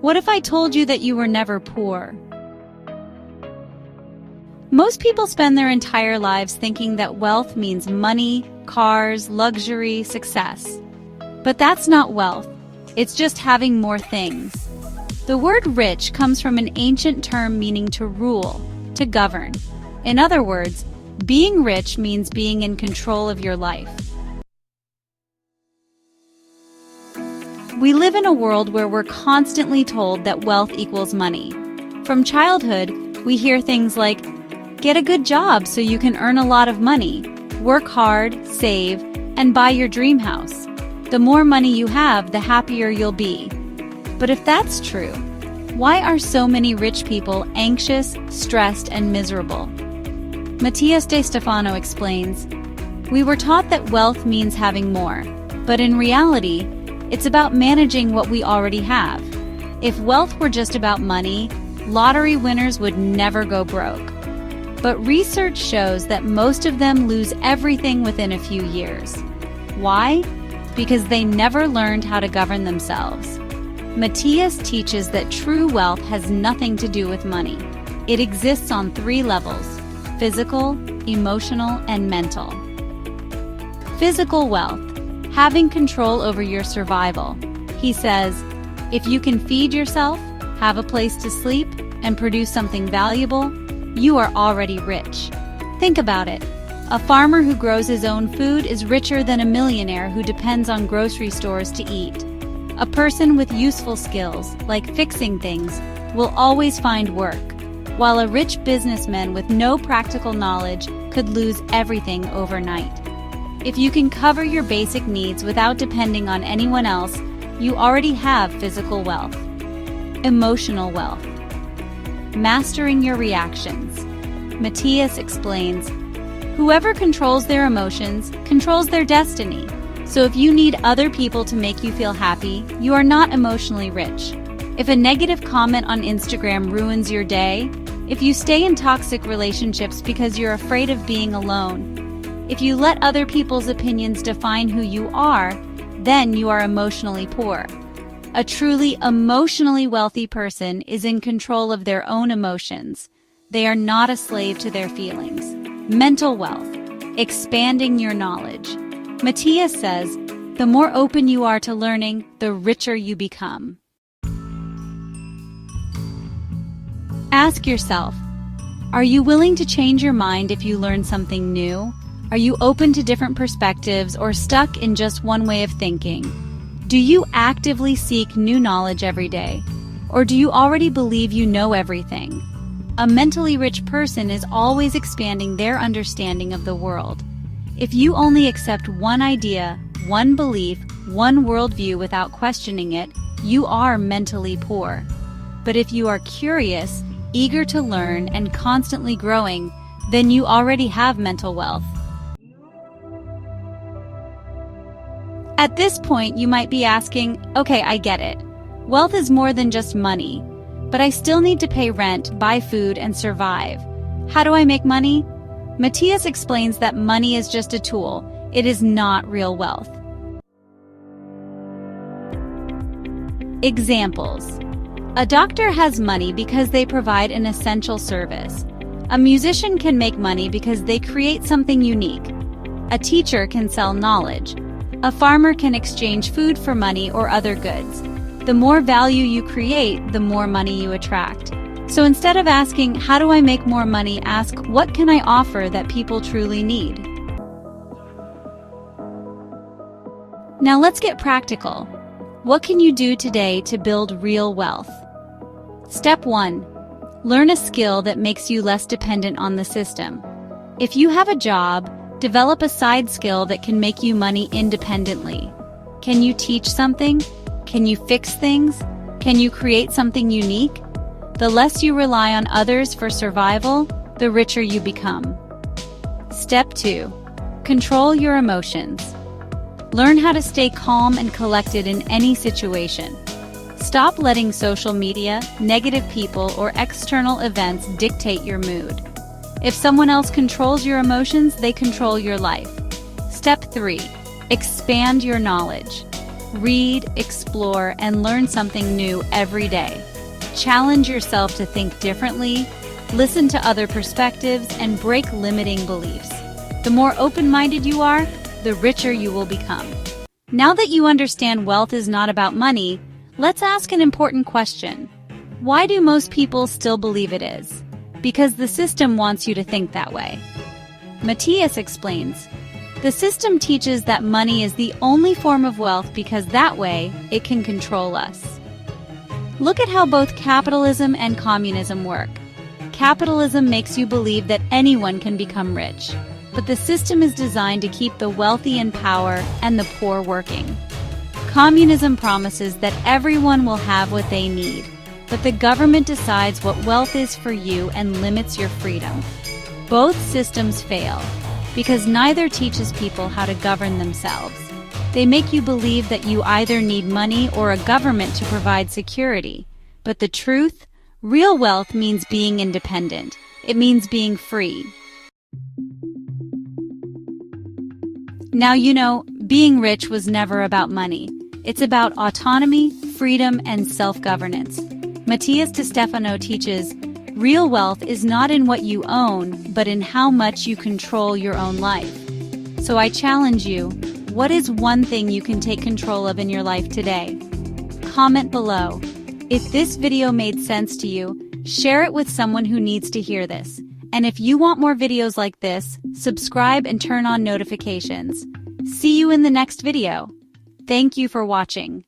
What if I told you that you were never poor? Most people spend their entire lives thinking that wealth means money, cars, luxury, success. But that's not wealth. It's just having more things. The word rich comes from an ancient term meaning to rule, to govern. In other words, being rich means being in control of your life. We live in a world where we're constantly told that wealth equals money. From childhood, we hear things like, get a good job so you can earn a lot of money, work hard, save, and buy your dream house. The more money you have, the happier you'll be. But if that's true, why are so many rich people anxious, stressed, and miserable? Matías De Stefano explains, we were taught that wealth means having more, but in reality, it's about managing what we already have. If wealth were just about money, lottery winners would never go broke. But research shows that most of them lose everything within a few years. Why? Because they never learned how to govern themselves. Matias teaches that true wealth has nothing to do with money. It exists on 3 levels: physical, emotional, and mental. Physical wealth. Having control over your survival. He says, if you can feed yourself, have a place to sleep, and produce something valuable, you are already rich. Think about it. A farmer who grows his own food is richer than a millionaire who depends on grocery stores to eat. A person with useful skills, like fixing things, will always find work, while a rich businessman with no practical knowledge could lose everything overnight. If you can cover your basic needs without depending on anyone else, you already have physical wealth. Emotional wealth. Mastering your reactions. Matias explains, whoever controls their emotions controls their destiny. So if you need other people to make you feel happy, you are not emotionally rich. If a negative comment on Instagram ruins your day, if you stay in toxic relationships because you're afraid of being alone, if you let other people's opinions define who you are, then you are emotionally poor. A truly emotionally wealthy person is in control of their own emotions. They are not a slave to their feelings. Mental wealth. Expanding your knowledge. Matias says, the more open you are to learning, the richer you become. Ask yourself, are you willing to change your mind if you learn something new? Are you open to different perspectives or stuck in just one way of thinking? Do you actively seek new knowledge every day? Or do you already believe you know everything? A mentally rich person is always expanding their understanding of the world. If you only accept one idea, one belief, one worldview without questioning it, you are mentally poor. But if you are curious, eager to learn, and constantly growing, then you already have mental wealth. At this point, you might be asking, okay, I get it. Wealth is more than just money, but I still need to pay rent, buy food, and survive. How do I make money? Matias explains that money is just a tool. It is not real wealth. Examples. A doctor has money because they provide an essential service. A musician can make money because they create something unique. A teacher can sell knowledge. A farmer can exchange food for money or other goods. The more value you create, the more money you attract. So instead of asking, how do I make more money, ask, what can I offer that people truly need? Now let's get practical. What can you do today to build real wealth? Step 1. Learn a skill that makes you less dependent on the system. If you have a job, develop a side skill that can make you money independently. Can you teach something? Can you fix things? Can you create something unique? The less you rely on others for survival, the richer you become. Step 2. Control your emotions. Learn how to stay calm and collected in any situation. Stop letting social media, negative people, or external events dictate your mood. If someone else controls your emotions, they control your life. Step 3. Expand your knowledge. Read, explore, and learn something new every day. Challenge yourself to think differently, listen to other perspectives, and break limiting beliefs. The more open-minded you are, the richer you will become. Now that you understand wealth is not about money, let's ask an important question. Why do most people still believe it is? Because the system wants you to think that way. Matias explains, the system teaches that money is the only form of wealth because that way it can control us. Look at how both capitalism and communism work. Capitalism makes you believe that anyone can become rich, but the system is designed to keep the wealthy in power and the poor working. Communism promises that everyone will have what they need, but the government decides what wealth is for you and limits your freedom. Both systems fail because neither teaches people how to govern themselves. They make you believe that you either need money or a government to provide security. But the truth, real wealth means being independent. It means being free. Now you know, being rich was never about money. It's about autonomy, freedom, and self-governance. Matías De Stefano teaches, real wealth is not in what you own, but in how much you control your own life. So I challenge you, what is one thing you can take control of in your life today? Comment below. If this video made sense to you, share it with someone who needs to hear this. And if you want more videos like this, subscribe and turn on notifications. See you in the next video. Thank you for watching.